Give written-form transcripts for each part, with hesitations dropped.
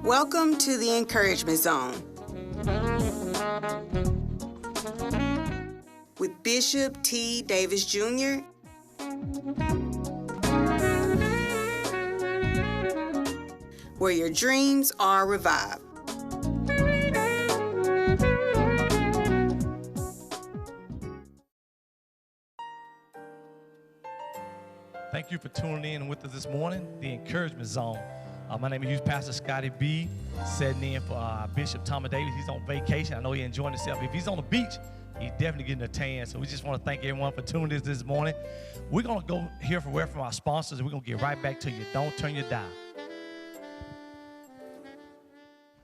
Welcome to the Encouragement Zone with Bishop T. Davis Jr. where your dreams are revived. Thank you for tuning in with us this morning, the Encouragement Zone. My name is Youth Pastor Scottie B, sitting in for Bishop Thomas Davis. He's on vacation. I know he's enjoying himself. If he's on the beach, he's definitely getting a tan. So we just want to thank everyone for tuning in this morning. We're going to go hear from our sponsors, and we're going to get right back to you. Don't turn your dial.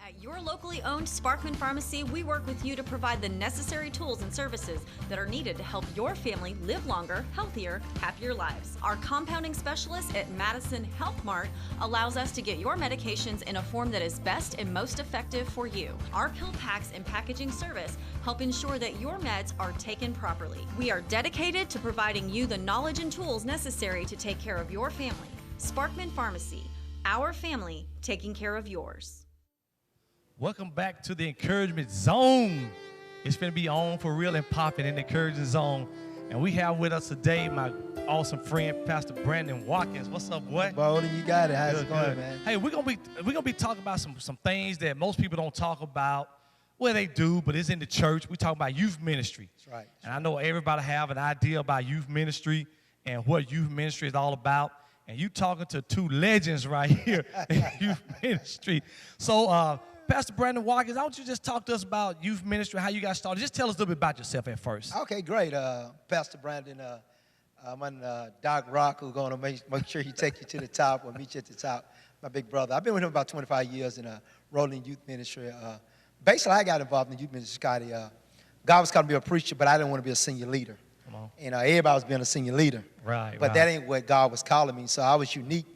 At your locally owned Sparkman Pharmacy, we work with you to provide the necessary tools and services that are needed to help your family live longer, healthier, happier lives. Our compounding specialist at Madison Health Mart allows us to get your medications in a form that is best and most effective for you. Our pill packs and packaging service help ensure that your meds are taken properly. We are dedicated to providing you the knowledge and tools necessary to take care of your family. Sparkman Pharmacy, our family taking care of yours. Welcome back to the Encouragement Zone. It's going to be on for real and popping in the Encouragement Zone. And we have with us today my awesome friend, Pastor Brandon Watkins. What's up, boy? Body, you got it. How's it going, man? Hey, we're gonna be talking about some things that most people don't talk about. Well, they do, but it's in the church. We talk about youth ministry. That's right. And I know everybody have an idea about youth ministry and what youth ministry is all about. And you talking to two legends right here in youth ministry. So, Pastor Brandon Watkins, why don't you just talk to us about youth ministry, how you got started? Just tell us a little bit about yourself at first. Okay, great. Pastor Brandon, I'm on Doc Rock, who's going to make sure he take you to the top or meet you at the top. My big brother. I've been with him about 25 years in rolling youth ministry. Basically, I got involved in youth ministry, Scottie. God was calling me to be a preacher, but I didn't want to be a senior leader. Come on. And everybody was being a senior leader. Right, But that ain't what God was calling me. So I was unique,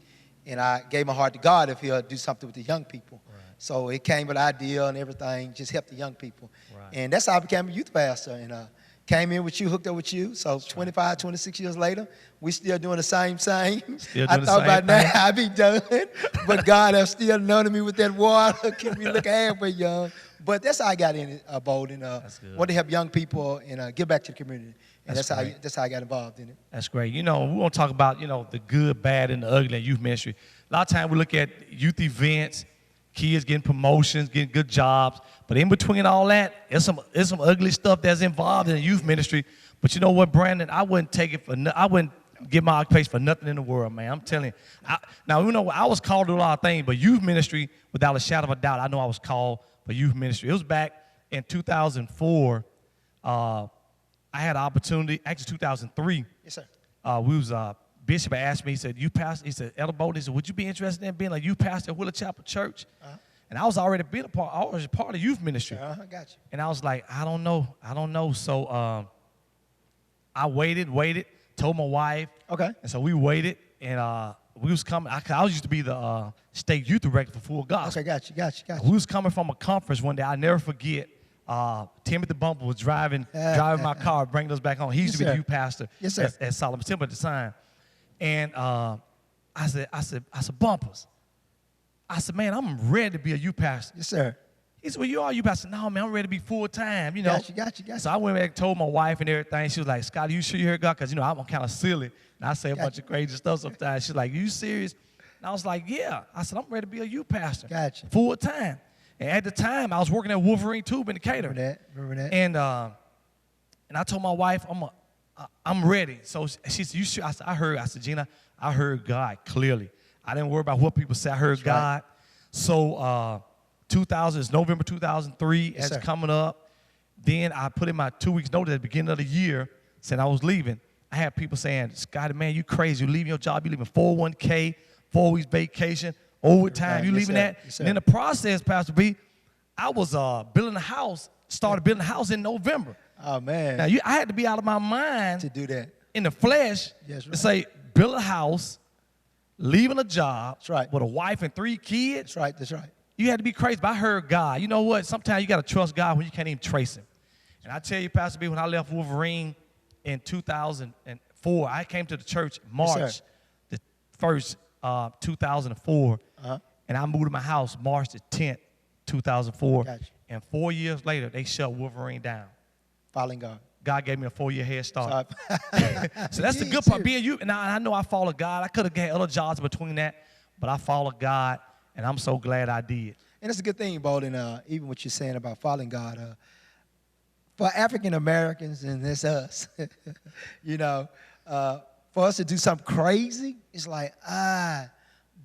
and I gave my heart to God if he'll do something with the young people. Right. So it came with an idea and everything, just help the young people. Right. And that's how I became a youth pastor. And came in with you, hooked up with you. So 25, 26 years later, we still doing the same. I thought about now I'd be done. But God has still anointed me with that water. Keep me looking halfway young. But that's how I got in it, bold. And want to help young people and give back to the community. And that's how I got involved in it. That's great. You know, we want to talk about, the good, bad, and the ugly in youth ministry. A lot of times we look at youth events, kids getting promotions, getting good jobs. But in between all that, there's some ugly stuff that's involved in the youth ministry. But you know what, Brandon? I wouldn't give my occupation for nothing in the world, man. I'm telling you. I was called to do a lot of things, but youth ministry, without a shadow of a doubt, I know I was called for youth ministry. It was back in 2004. I had an opportunity, actually 2003. Yes, sir. Bishop asked me, he said, you pastor, he said, Elder Bold, he said, would you be interested in being a youth pastor at Willow Chapel Church? And I was already part of youth ministry. I got you. And I was like, I don't know. So I waited, told my wife. Okay. And so we waited, and we was coming. I used to be the state youth director for Full Gospel. Okay, got you. We was coming from a conference one day. I'll never forget. Timothy Bumper was driving my car, bringing us back home. He used to be the youth pastor at Solomon Temple at the time. And I said, Bumpers. I said, man, I'm ready to be a youth pastor. Yes, sir. He said, well, you are youth pastor. No, man, I'm ready to be full-time, Got you. So I went back and told my wife and everything. She was like, Scottie, you sure you heard God? Because, I'm kind of silly. And I say a bunch of crazy stuff sometimes. She's like, you serious? And I was like, yeah. I said, I'm ready to be a youth pastor. Gotcha. Full-time. And at the time, I was working at Wolverine Tube in Decatur. Remember that. And I told my wife, I'm ready. So she said, you sure? I said, I said, Gina, I heard God clearly. I didn't worry about what people say. I heard God. Right. So it's November 2003. It's coming up. Then I put in my 2 weeks notice at the beginning of the year, saying I was leaving. I had people saying, Scottie, man, you crazy. You leaving your job. You leaving 401k, 4 weeks vacation, overtime. You leaving that? Yes, and in the process, Pastor B, I was started building a house in November. Oh, man. Now, I had to be out of my mind to do that in the flesh to say, build a house, leaving a job with a wife and 3 kids. That's right. You had to be crazy, but I heard God. You know what? Sometimes you got to trust God when you can't even trace him. And I tell you, Pastor B, when I left Wolverine in 2004, I came to the church March the 1st, 2004. And I moved to my house March the 10th, 2004. Gotcha. And 4 years later, they shut Wolverine down. Following God. God gave me a 4-year head start. So, So that's the good part. Being you, and I know I followed God. I could have had other jobs between that, but I followed God, and I'm so glad I did. And it's a good thing, Bolden, even what you're saying about following God. For African Americans, and that's us, you know, for us to do something crazy, it's like,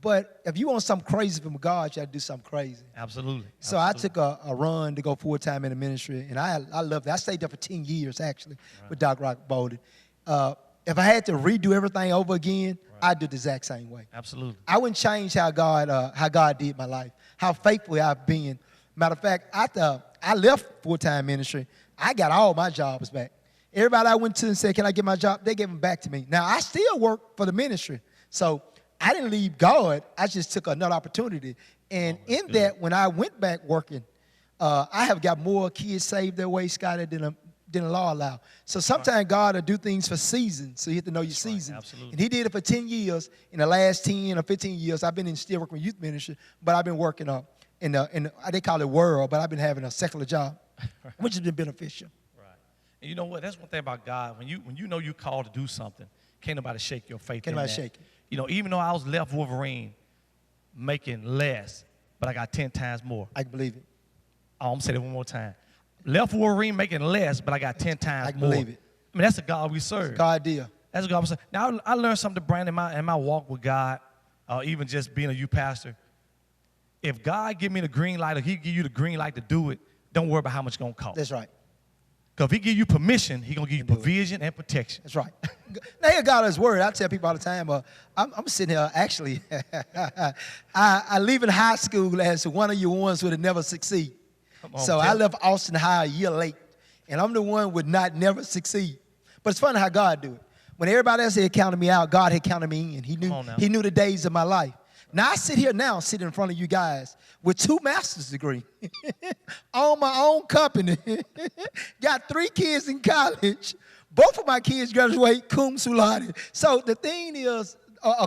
but if you want something crazy from God, you got to do something crazy. Absolutely. So I took a run to go full-time in the ministry, and I loved it. I stayed there for 10 years, actually, with Doc Rock Bolden. If I had to redo everything over again, I'd do it the exact same way. Absolutely. I wouldn't change how God did my life, how faithful I've been. Matter of fact, after I left full-time ministry, I got all my jobs back. Everybody I went to and said, can I get my job? They gave them back to me. Now, I still work for the ministry. So I didn't leave God. I just took another opportunity. And in good. That, when I went back working, I have got more kids saved their way, Scottie, than the law allow. So sometimes God will do things for seasons, so you have to know your season. Absolutely. And he did it for 10 years. In the last 10 or 15 years, I've been still working with youth ministry, but I've been working in they call it world, but I've been having a secular job, which has been beneficial. Right. And you know what? That's one thing about God. When you know you're called to do something, can't nobody shake your faith. Can't nobody shake it. You know, even though I was left Wolverine making less, but I got 10 times more. I can believe it. Oh, I'm going to say that one more time. Left Wolverine making less, but I got 10 times more. I can believe it. I mean, that's a God we serve. It's God deal. That's a God we serve. Now, I learned something, Brandon, in my walk with God, even just being a youth pastor. If God give me the green light or he give you the green light to do it, don't worry about how much it's going to cost. That's right. Because if he give you permission, he going to give you provision and protection. That's right. Now, here God is word. I tell people all the time, I'm sitting here, actually, I leave in high school as one of your ones who would never succeed. So I left Austin High a year late, and I'm the one who would not never succeed. But it's funny how God do it. When everybody else had counted me out, God had counted me in. He knew the days of my life. Now, I sit here now, sitting in front of you guys with 2 master's degrees, own my own company, got 3 kids in college. Both of my kids graduate cum laude. So the thing is,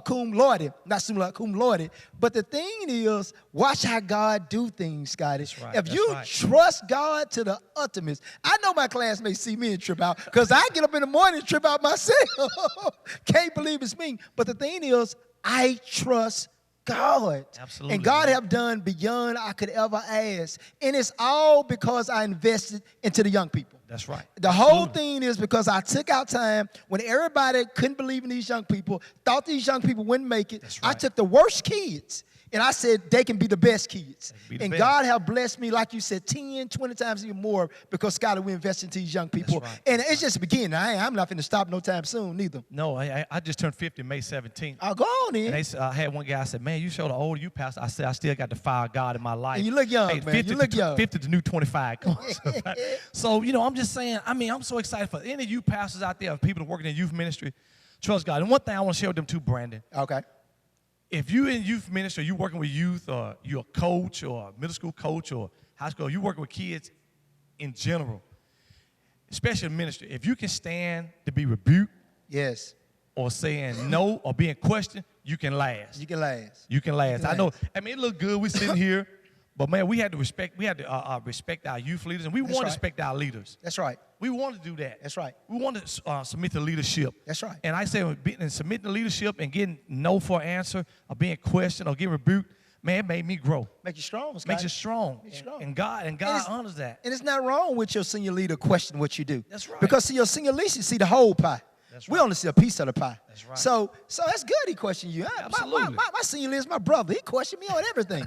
cum laude, not sum laude, cum laude. But the thing is, watch how God do things, Scottie. Right, if you trust God to the ultimate, I know my classmates see me and trip out because I get up in the morning and trip out myself. Can't believe it's me. But the thing is, I trust God. Absolutely. And God have done beyond I could ever ask. And it's all because I invested into the young people. That's right. The whole thing is because I took out time when everybody couldn't believe in these young people, thought these young people wouldn't make it. That's right. I took the worst kids, and I said they can be the best kids. God have blessed me, like you said, 10, 20 times even more because, Scottie, we invest into these young people. That's right. And it's just the beginning. I'm not going to stop no time soon, neither. No, I just turned 50 May 17th. I'll go on in. And I had one guy, I said, man, you showed the older you pastor. I said, I still got the fire of God in my life. And you look young, hey, man. You look young. 50 to new 25. Come on. So, you know, I'm just saying, I'm so excited for any of you pastors out there, people that working in youth ministry. Trust God. And one thing I want to share with them too, Brandon. Okay. If you're in youth ministry, you're working with youth, or you're a coach or a middle school coach or high school, you're working with kids in general, especially in ministry, if you can stand to be rebuked, yes, or saying no or being questioned, you can last. You can last. You can last. I know. I mean, it look good. We're sitting here, but man, we had to respect. We had to respect our youth leaders, and we want to respect our leaders. That's right. We want to do that. That's right. We want to submit to leadership. That's right. And I say, submitting to leadership and getting no for an answer, or being questioned, or getting rebuked, man, it made me grow. Make you strong, Scottie. Makes you strong. Makes you strong. And God honors that. And it's not wrong with your senior leader question what you do. That's right. Because see, your senior leader see the whole pie. That's right. We only see a piece of the pie. That's right. So that's good he questioned you. Absolutely. My senior leader is my brother. He questioned me on everything.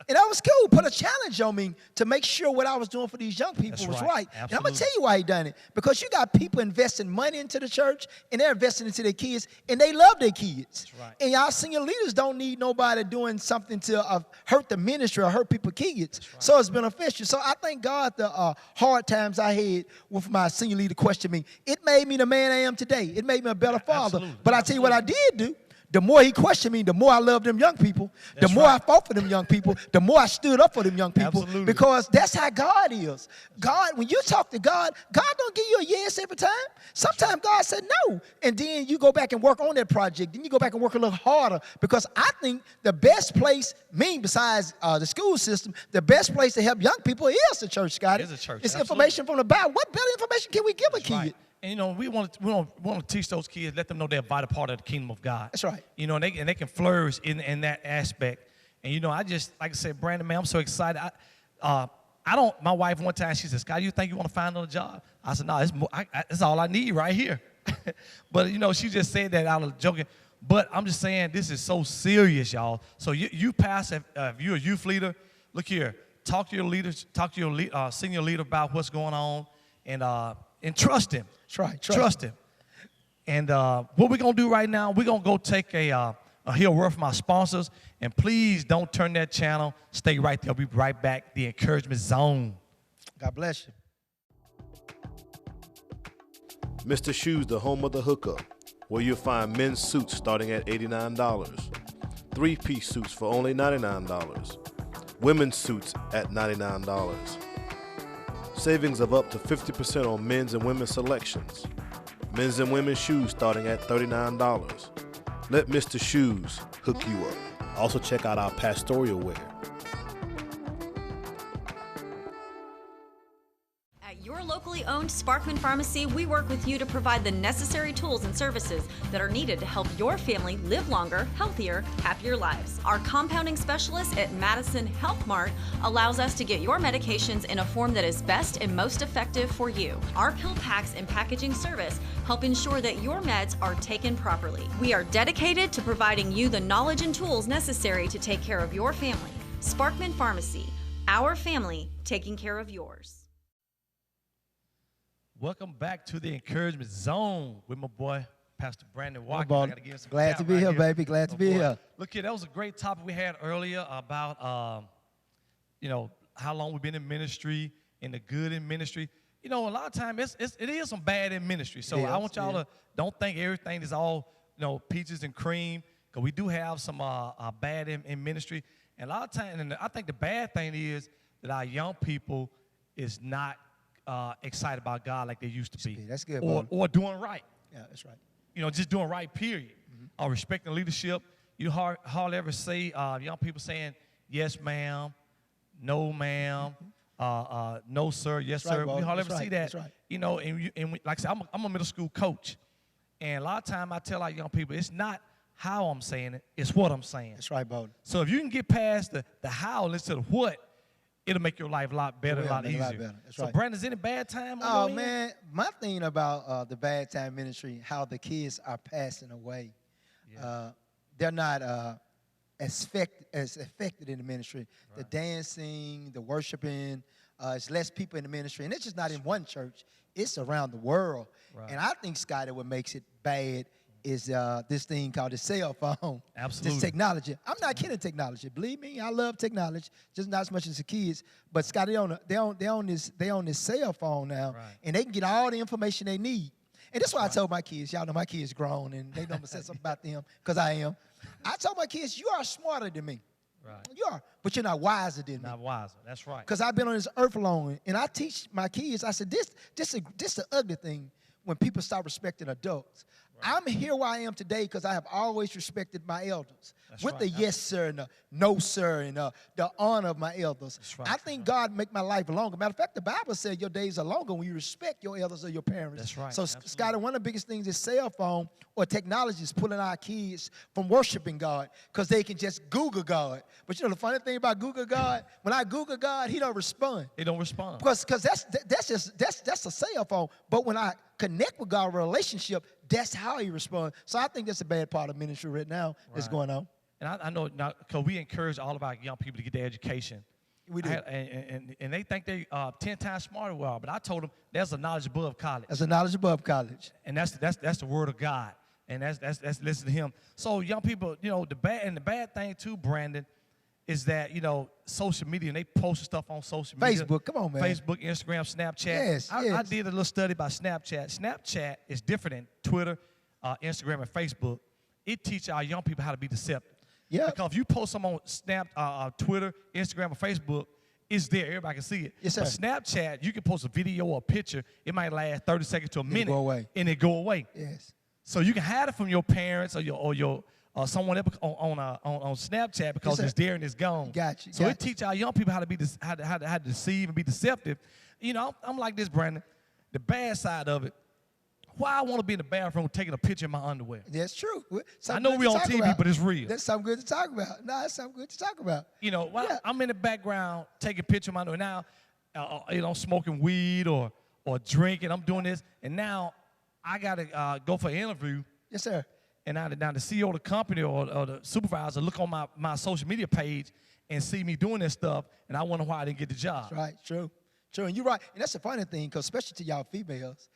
And that was cool. Put a challenge on me to make sure what I was doing for these young people was right. And I'm going to tell you why he done it. Because you got people investing money into the church, and they're investing into their kids, and they love their kids. That's right. And y'all senior leaders don't need nobody doing something to hurt the ministry or hurt people's kids. Right. So it's beneficial. So I thank God the hard times I had with my senior leader questioning me, it made me the man I am today. It made me a better father. Absolutely. But I tell you what I did do. The more he questioned me, the more I loved them young people. The more I fought for them young people, the more I stood up for them young people. Absolutely. Because that's how God is. God, when you talk to God, God don't give you a yes every time. Sometimes God said no. And then you go back and work on that project. Then you go back and work a little harder. Because I think the best place, besides the school system, the best place to help young people is the church, Scottie. It is a church. It's Absolutely. information from the Bible. What better information can we give a kid? Right. And, you know, we want to teach those kids, let them know they're a vital part of the kingdom of God. That's right. You know, and they can flourish in that aspect. And, you know, I just, like I said, Brandon, man, I'm so excited. My wife one time, she said, Scott, you think you want to find another job? I said, no, it's all I need right here. But, you know, she just said that out of joking. But I'm just saying, this is so serious, y'all. So you pass, if you're a youth leader, look here, talk to your leaders, talk to your senior leader about what's going on, and trust him. That's right. Trust him. And what we're going to do right now, we're going to go take a hear a word from our sponsors. And please don't turn that channel. Stay right there. We'll be right back. The Encouragement Zone. God bless you. Mr. Shoes, the home of the hookup, where you'll find men's suits starting at $89, three-piece suits for only $99, women's suits at $99. Savings of up to 50% on men's and women's selections. Men's and women's shoes starting at $39. Let Mr. Shoes hook you up. Also check out our pastoral wear. At your locally owned Sparkman Pharmacy, we work with you to provide the necessary tools and services that are needed to help your family live longer, healthier, happier lives. Our compounding specialist at Madison Health Mart allows us to get your medications in a form that is best and most effective for you. Our pill packs and packaging service help ensure that your meds are taken properly. We are dedicated to providing you the knowledge and tools necessary to take care of your family. Sparkman Pharmacy, our family taking care of yours. Welcome back to the Encouragement Zone with my boy, Pastor Brandon Walker. Glad to be here, baby. Glad to be here. Look here, that was a great topic we had earlier about, you know, how long we've been in ministry and the good in ministry. You know, a lot of times it is some bad in ministry. So I want y'all to don't think everything is all, you know, peaches and cream, because we do have some bad in ministry. And a lot of times, and I think the bad thing is that our young people is not excited about God like they used to be. That's good, or doing right. Yeah, that's right. You know, just doing right, period. Or respecting leadership. You hardly ever see young people saying, yes, ma'am, no, ma'am, no, sir, yes, That's sir. right, we hardly that's ever see right, that. that's right. You know, like I said, I'm a middle school coach. And a lot of time I tell our young people, it's not how I'm saying it, it's what I'm saying. That's right, Bo. So if you can get past the how instead of what, it'll make your life a lot better, a lot easier. That's so, right. Brandon, is any bad time? Oh, man, my thing about the bad time ministry, how the kids are passing away. Yeah. They're not as affected in the ministry. Right. The dancing, the worshiping, it's less people in the ministry. And it's just not in one church. It's around the world. Right. And I think, Scottie, what makes it bad is this thing called the cell phone. Absolutely. This technology. I'm not kidding technology. Believe me, I love technology, just not as much as the kids. But Scottie, they on this cell phone now, right, and they can get all the information they need. And that's why I told my kids, y'all know my kids grown, and they know I'm going to say something about them, because I am. I told my kids, you are smarter than me. Right. You are, but you're not wiser than me. Not wiser, that's right. Because I've been on this earth long, and I teach my kids, I said, this the ugly thing when people stop respecting adults. Right. I'm here where I am today because I have always respected my elders. That's with right. the yes, sir, and the no, sir, and the honor of my elders. Right. I think God make my life longer. Matter of fact, the Bible said your days are longer when you respect your elders or your parents. That's right. So, Scottie, one of the biggest things is cell phone or technology is pulling our kids from worshiping God because they can just Google God. But you know the funny thing about Google God? When I Google God, he don't respond. He don't respond. Because that's a cell phone. But when I connect with God, relationship, that's how he responds. So I think that's a bad part of ministry right now that's going on. And I know now, because we encourage all of our young people to get their education. We do. And they think they 10 times smarter than we are. But I told them there's a knowledge above college. There's a knowledge above college. And that's the word of God. And that's listen to him. So young people, you know, the bad thing too, Brandon, is that, you know, social media, and they post stuff on social media. Facebook, come on, man. Facebook, Instagram, Snapchat. Yes, I did a little study about Snapchat. Snapchat is different than Twitter, Instagram, and Facebook. it teaches our young people how to be deceptive. Yeah. Because if you post something on Twitter, Instagram, or Facebook, it's there. Everybody can see it. Yes, sir. But Snapchat, you can post a video or a picture. It might last 30 seconds to a minute. go away. And it go away. Yes. So you can hide it from your parents or someone else on Snapchat because Yes, it's there and it's gone. Got you. So it teaches our young people how to be how to deceive and be deceptive. You know, I'm like this, Brandon. The bad side of it. Why I want to be in the bathroom taking a picture of my underwear? That's true. I know we on TV, but it's real. That's something good to talk about. No, that's something good to talk about. You know, Yeah. I'm in the background taking a picture of my underwear. Now, you know, smoking weed or drinking. I'm doing this, and now I gotta go for an interview. Yes, sir. And now the CEO of the company or the supervisor look on my social media page and see me doing this stuff, and I wonder why I didn't get the job. That's right. True. True. And you're right. And that's the funny thing, because especially to y'all females,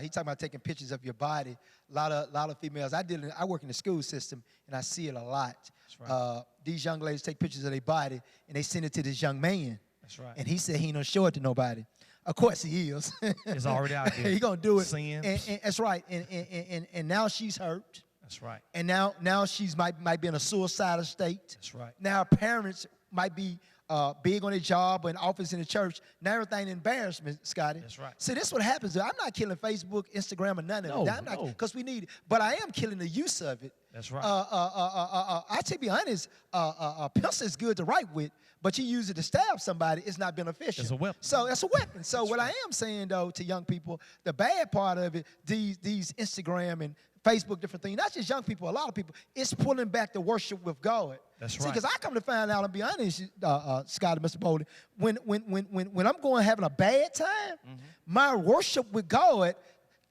he talking about taking pictures of your body. A lot of females. I work in the school system, and I see it a lot. That's right. These young ladies take pictures of their body, and they send it to this young man. That's right. And he said he ain't gonna show it to nobody. Of course he is. It's already out there. He gonna do it. Sin. And that's right. And now she's hurt. That's right. And now she's might be in a suicidal state. That's right. Now her parents might be big on their job or in office in the church. Now everything embarrassment, Scottie. That's right. See, this is what happens. I'm not killing Facebook, Instagram, or none of it. No. Because we need it. But I am killing the use of it. That's right. I to be honest, a pencil is good to write with, but you use it to stab somebody, it's not beneficial. It's a weapon. So that's a weapon. So what I am saying, though, to young people, the bad part of it, these Instagram and Facebook, different things, not just young people, a lot of people, it's pulling back the worship with God. That's See, right. because I come to find out, I'll be honest, Scott and Mr. Bowley, when I'm going having a bad time, my worship with God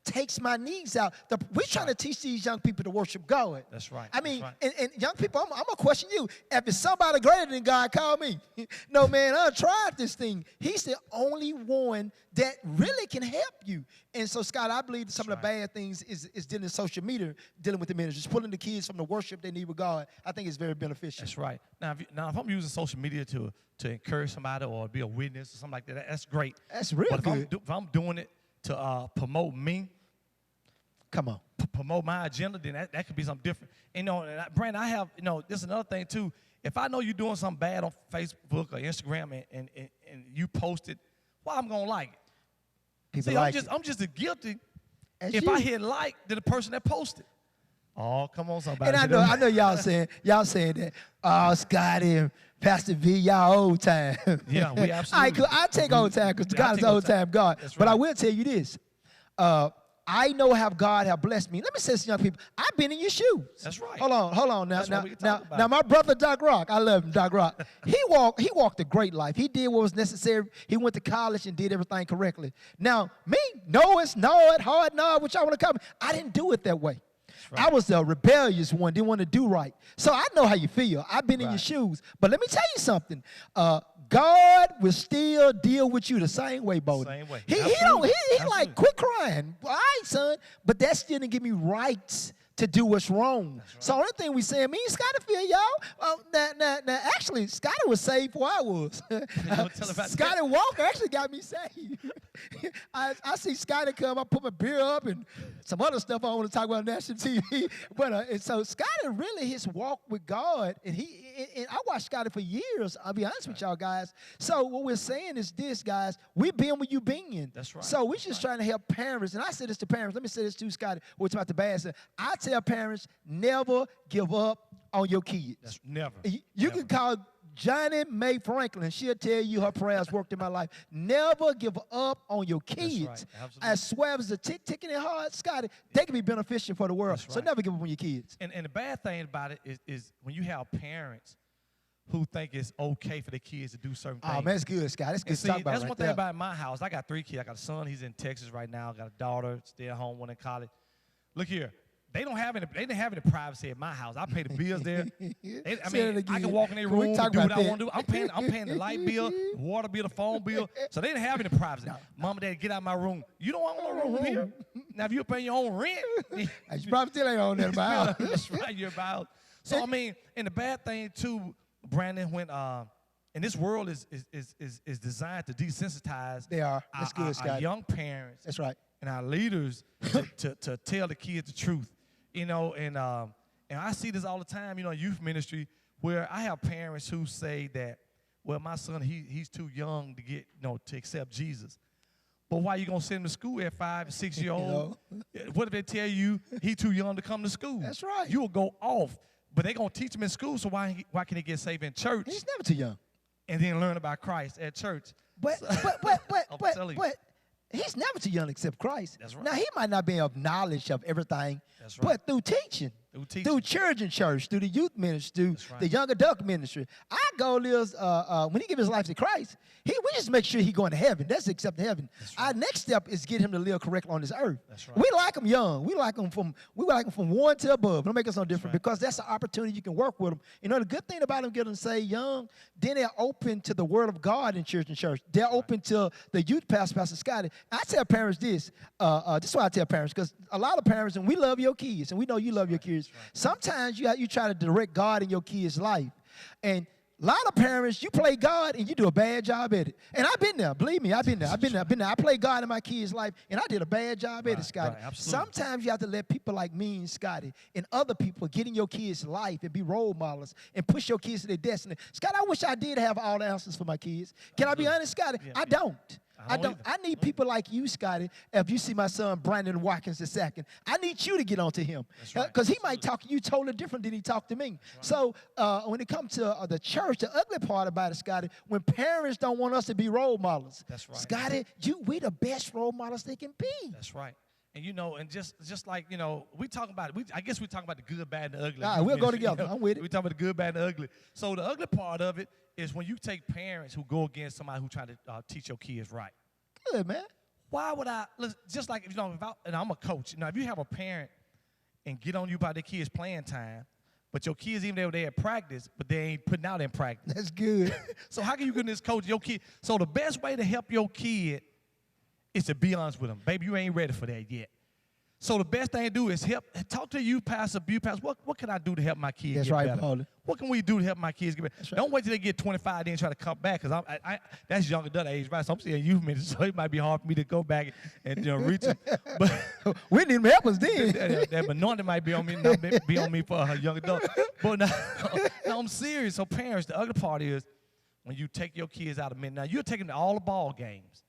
takes my needs out. We're trying to teach these young people to worship God. That's right. I mean, That's right. and young people, I'm going to question you. If it's somebody greater than God, call me. No, man, I tried this thing. He's the only one that really can help you. And so, Scott, I believe some of the bad things is dealing with social media, dealing with the ministers, pulling the kids from the worship they need with God. I think it's very beneficial. That's right. Now, if I'm using social media to encourage somebody or be a witness or something like that, that's great. That's real but good. If I'm doing it to promote me, come on, promote my agenda, then that could be something different. You know, Brandon, I have, you know, this is another thing too. If I know you're doing something bad on Facebook or Instagram and you post it, well, I'm gonna like it. People See, like I'm just as guilty As if you. I hit like than the person that posted. Oh, come on, somebody. And I know y'all saying that. Oh, Scottie and Pastor V, y'all old time. Yeah, we absolutely. I take old time because Yeah, I God is take old old time God. That's But I right. will tell you this. I know how God have blessed me. Let me say this to young people. I've been in your shoes. That's right. Hold on. Now, That's what we can talk about. now, my brother Doc Rock, I love him, Doc Rock. He walked a great life. He did what was necessary. He went to college and did everything correctly. Now, me, know it, hard, no, which I want to come. I didn't do it that way. right. I was the rebellious one, didn't want to do right. So I know how you feel. I've been in your Right. shoes. But let me tell you something. God will still deal with you the same way, Bodie. Same way. He Absolutely. like, Absolutely. quit crying. All right, son. But that still didn't give me rights to do what's wrong. So the only thing we saying, me and Scottie feel y'all. Now, actually, Scottie was saved before I was. tell about Scottie Walker actually got me saved. I see Scottie come, I put my beer up and some other stuff I don't want to talk about on national TV. But and so Scottie really his walk with God, and I watched Scottie for years. I'll be honest with y'all guys. So what we're saying is this, guys, we've been where you been. That's right. So we're just trying to help parents, and I say this to parents. Let me say this too, Scottie. We're talking about the bad stuff. I tell parents, never give up on your kids. That's never. You Never. can call Johnny Mae Franklin. She'll tell you her prayers worked in my life. Never give up on your kids. right. Absolutely. As swab as the ticking in hard, Scottie, they can be beneficial for the world. That's So right. never give up on your kids. And the bad thing about it is when you have parents who think it's okay for their kids to do certain Oh, things. man, that's good, Scott. That's good And to see, talk about that's right one there. thing about my house. I got 3 kids. I got a son. He's in Texas right now. I got a daughter, stay at home, one in college. Look here. They didn't have any privacy at my house. I pay the bills there. I Say it mean, I again. can walk in their Can we room and talk do what about I that? want to do. I'm paying the light bill, the water bill, the phone bill. So they didn't have any privacy. Mom and Dad, get out of my room. You don't want no room here. Now, if you're paying your own rent, You probably still ain't on that about. that's right, you're about. So I mean, and the bad thing too, Brandon, when and this world is designed to desensitize They are. That's good, our Scott. young parents That's right. and our leaders to tell the kids the truth, you know, and And I see this all the time, youth ministry, where I have parents who say that, well, my son, he's too young to get, to accept Jesus. But why you gonna send him to school at 5 and 6 year old? What if they tell you he's too young to come to school? That's right. You'll go off. But they gonna teach him in school, so why can he get saved in church? He's never too young. And then learn about Christ at church. But he's never too young to accept Christ. That's right. Now, he might not be of knowledge of everything, That's right. but through teaching, through church, through the youth ministry, through the young adult ministry. Our goal is, when he gives his life to Christ, we just make sure he's going to heaven. That's accepting heaven. Right. Our next step is get him to live correctly on this earth. That's right. We like him young. We like him from 1 to above. Don't make us no different because that's an opportunity you can work with them. The good thing about them getting them saved young, then they're open to the word of God in church. They're open to the youth Pastor Scottie. I tell parents this. This is what I tell parents, because a lot of parents, and we love your kids, and we know you love your kids. Right. Sometimes you try to direct God in your kid's life. And a lot of parents, you play God and you do a bad job at it. And I've been there. Believe me, I've been there. I play God in my kid's life, and I did a bad job at it, Scottie. Right, sometimes you have to let people like me and Scottie and other people get in your kids' life and be role models and push your kids to their destiny. Scottie, I wish I did have all the answers for my kids. Can I be honest, Scottie? Yeah, I don't. I don't. I need people like you, Scottie. If you see my son, Brandon Watkins II, I need you to get onto him. Because he might talk to you totally different than he talked to me. Right. So when it comes to the church, the ugly part about it, Scottie, when parents don't want us to be role models. That's right. Scottie, we the best role models they can be. That's right. And and just like, we talk about it. I guess we talk about the good, bad, and the ugly. All right, we'll go together. I'm with it. We talk about the good, bad, and the ugly. So the ugly part of it is when you take parents who go against somebody who try to teach your kids right. Good, man. Why would I, just like, and I'm a coach, if you have a parent and get on you about their kids' playing time, but your kids, even though they at practice, but they ain't putting out in practice. That's good. So how can you get this coach your kid? So the best way to help your kid is to be honest with them. Baby, you ain't ready for that yet. So the best thing to do is talk to you, pastor, what can I do to help my kids get better? Paulie. What can we do to help my kids get better? Right. Don't wait till they get 25 then try to come back, because that's young adult age, right? So I'm saying youth ministry, so it might be hard for me to go back and reach them. But we need them help us then. That anointing might be on me, for a young adult. But no, I'm serious. So parents, the other part is when you take your kids out of midnight, you're taking them to all the ball games,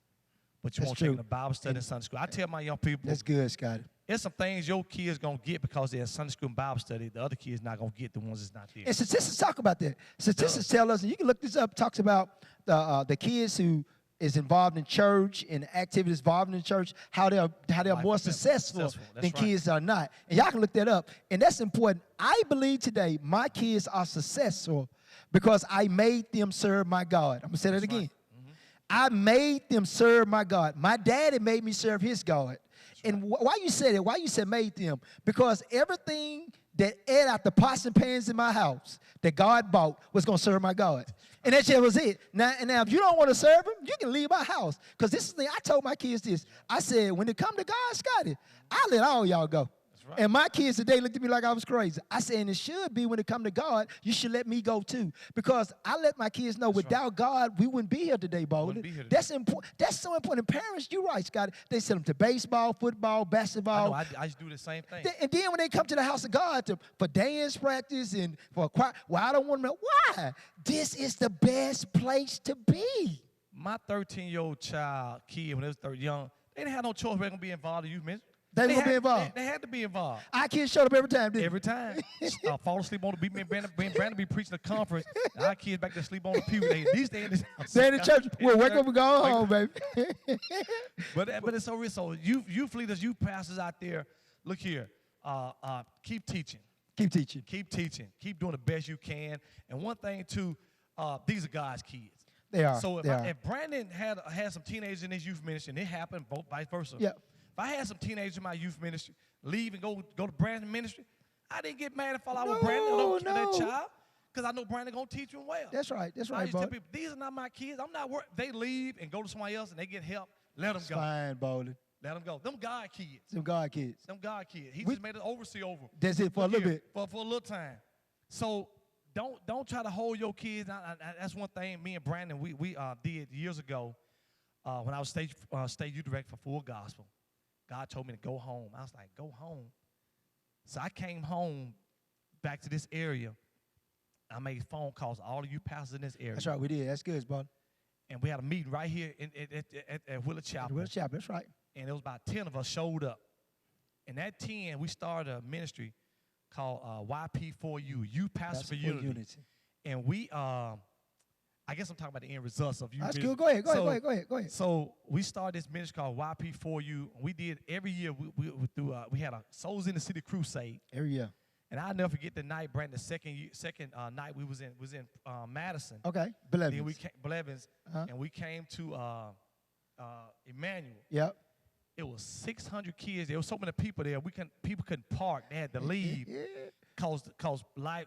but you won't take them to Bible study and Sunday school. I tell my young people. That's good, Scottie. There's some things your kids going to get because they're in Sunday school and Bible study. The other kids not going to get the ones that's not there. And statistics talk about that. Statistics tell us, and you can look this up, talks about the kids who is involved in church and activities involved in church, how they're more successful than kids that are not. And y'all can look that up. And that's important. I believe today my kids are successful because I made them serve my God. I'm going to say that again. Right. Mm-hmm. I made them serve my God. My daddy made me serve his God. And why you said it? Why you said made them? Because everything that ate out the pots and pans in my house that God bought was going to serve my God. And that just was it. Now, if you don't want to serve him, you can leave my house. Because this is the thing, I told my kids this. I said, when it come to God, Scottie, I let all y'all go. Right. And my kids today looked at me like I was crazy. I said, and it should be when it come to God, you should let me go too. Because I let my kids know without God, we wouldn't be here today, Bowden. That's important. That's so important. Parents, you're right, Scottie. They send them to baseball, football, basketball. I just do the same thing. And then when they come to the house of God for dance practice and for choir, I don't want them to. Why? This is the best place to be. My 13-year-old kid, when they was young, they didn't have no choice. They're going to be involved in youth ministry. They were be involved. They had to be involved. Our kids showed up every time, didn't Every time. Fall asleep on the beat. Me and Brandon be preaching a conference. Our kids back there sleep on the pew. They in the church. We'll wake up and go home, baby. but it's so real. So youth leaders, youth pastors out there, look here. Keep teaching. Keep teaching. Keep teaching. Keep doing the best you can. And one thing, too, these are God's kids. They are. So if Brandon had some teenagers in his youth ministry, and it happened both vice versa. Yeah. If I had some teenagers in my youth ministry leave and go to Brandon's ministry, I didn't get mad and fall out with Brandon that child, because I know Brandon going to teach them well. That's right. That's right, tell people, these are not my kids. I'm not worried. They leave and go to somebody else and they get help. Let them go. Fine, Bowden. Let them go. Them God kids. Them God kids. Them God kids. He just made an overseer over. That's it for a little bit. For a little time. So don't try to hold your kids. That's one thing me and Brandon, we did years ago when I was state youth director for Full Gospel. God told me to go home. I was like, go home. So I came home back to this area. I made phone calls to all of you pastors in this area. That's right, we did. That's good, brother. And we had a meeting right here at Wheeler Chapel. Wheeler Chapel, that's right. And it was about 10 of us showed up. And that 10, we started a ministry called YP4U, Youth Pastor for Unity. And we, I guess I'm talking about the end results of you. That's good. Go ahead. So we started this ministry called YP4U. We did every year. We had a Souls in the City crusade Every year. and I'll never forget the night, Brandon. The second night we was in Madison. Okay, Blevins. Then we came, Blevins, and we came to Emmanuel. Yep. It was 600 kids. There was so many people there. People couldn't park. They had to leave. Cause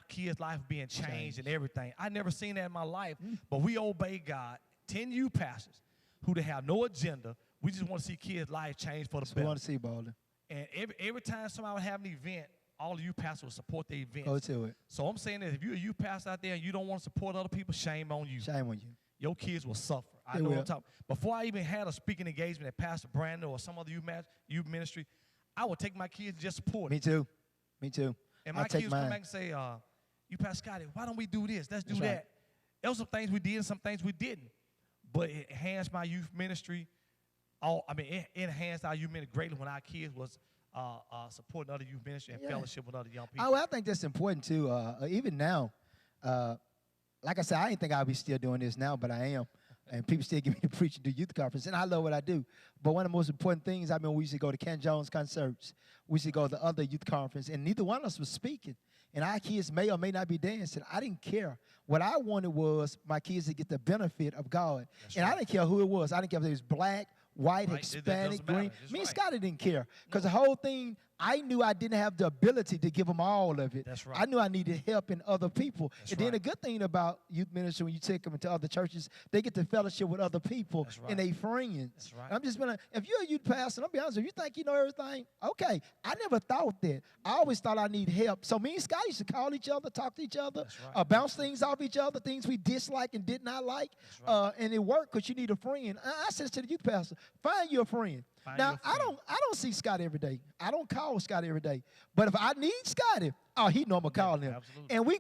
kids' life being changed and everything. I never seen that in my life, but we obey God. 10 youth pastors who they have no agenda. We just want to see kids' life change for the better. We want to see, Balder. And every time somebody would have an event, all of you pastors would support the event. Go to it. So I'm saying that if you're a youth pastor out there and you don't want to support other people, shame on you. Shame on you. Your kids will suffer. I know what I'm talking. Before I even had a speaking engagement at Pastor Brandon or some other youth ministry, I would take my kids and just support Me too. Me too. and my kids come back and say, you Pastor Scottie, why don't we do this? Let's do that. Right. There were some things we did and some things we didn't. But it enhanced my youth ministry. It enhanced our youth ministry greatly when our kids was supporting other youth ministry and fellowship with other young people. I think that's important too. Even now, like I said, I didn't think I'd be still doing this now, but I am. And people still give me to preach at the youth conference, and I love what I do. But one of the most important things, we used to go to Ken Jones concerts. We used to go to the other youth conference, and neither one of us was speaking. And our kids may or may not be dancing. I didn't care. What I wanted was my kids to get the benefit of God. I didn't care who it was. I didn't care if it was black, white, Hispanic, green. Me and Scottie didn't care. Because the whole thing, I knew I didn't have the ability to give them all of it. That's right. I knew I needed help in other people. Then the good thing about youth ministry, when you take them into other churches, they get to fellowship with other people and they friends. That's right. I'm just been if you're a youth pastor, I'll be honest with you, think you know everything? Okay. I never thought that. I always thought I need help. So me and Scottie used to call each other, talk to each other, bounce things off each other, things we dislike and did not like. And it worked because you need a friend. I said to the youth pastor, find you a friend. Now, I don't see Scottie every day. I don't call Scottie every day. But if I need Scottie, he know I'm going to call him. Absolutely. And we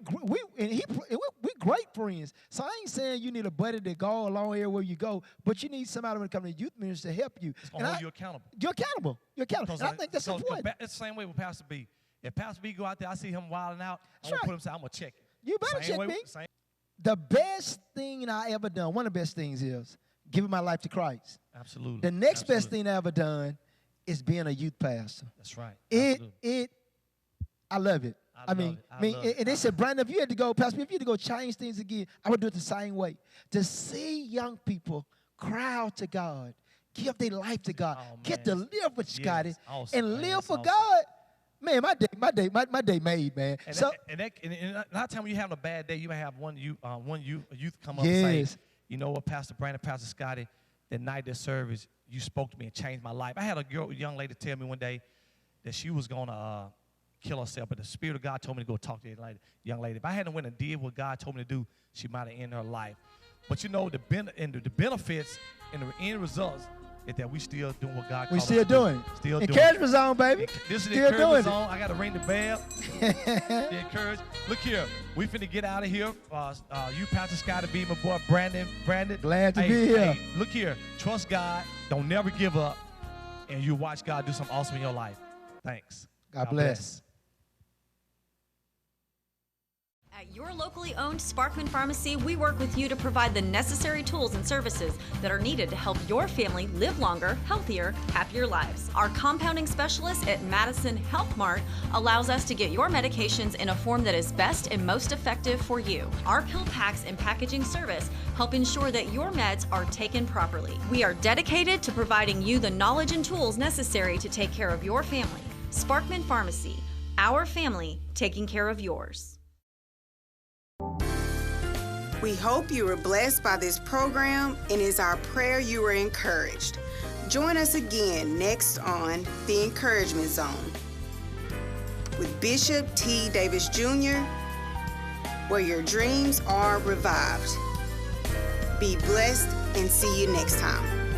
great friends. So I ain't saying you need a buddy to go along everywhere you go, but you need somebody when it comes to youth ministry to help you. It's going to hold you accountable. You're accountable. You're accountable. And I think that's important. It's the same way with Pastor B. If Pastor B go out there, I see him wilding out, I'm going to put him say, I'm going to check it. You better check me. The best thing I ever done, one of the best things is giving my life to Christ. Absolutely. The next best thing I ever done is being a youth pastor. That's right. I love it. And they said, Brandon, if you had to go, Pastor, if you had to go change things again, I would do it the same way. To see young people cry out to God, give their life to God, get to live with Scottie, and live for God. Man, my day made, man. And not time when you're having a bad day, you may have one youth come up and say, you know what, Pastor Brandon, Pastor Scottie, that night of service, you spoke to me and changed my life. I had a young lady tell me one day that she was going to kill herself, but the Spirit of God told me to go talk to that young lady. If I hadn't went and did what God told me to do, she might have ended her life. But you know, the benefits and the end results is that we still doing what God called us to do. Still doing it. Encouragement zone, baby. This is the encouragement zone. I got to ring the bell. The encourage. Look here. We finna get out of here. You, Pastor Scottie, be my boy, Brandon. Glad to be here. Hey, look here. Trust God. Don't never give up. And you watch God do something awesome in your life. Thanks. God bless. At your locally owned Sparkman Pharmacy, we work with you to provide the necessary tools and services that are needed to help your family live longer, healthier, happier lives. Our compounding specialist at Madison Health Mart allows us to get your medications in a form that is best and most effective for you. Our pill packs and packaging service help ensure that your meds are taken properly. We are dedicated to providing you the knowledge and tools necessary to take care of your family. Sparkman Pharmacy, our family taking care of yours. We hope you were blessed by this program, and it's our prayer you were encouraged. Join us again next on The Encouragement Zone with Bishop T. Davis Jr., where your dreams are revived. Be blessed and see you next time.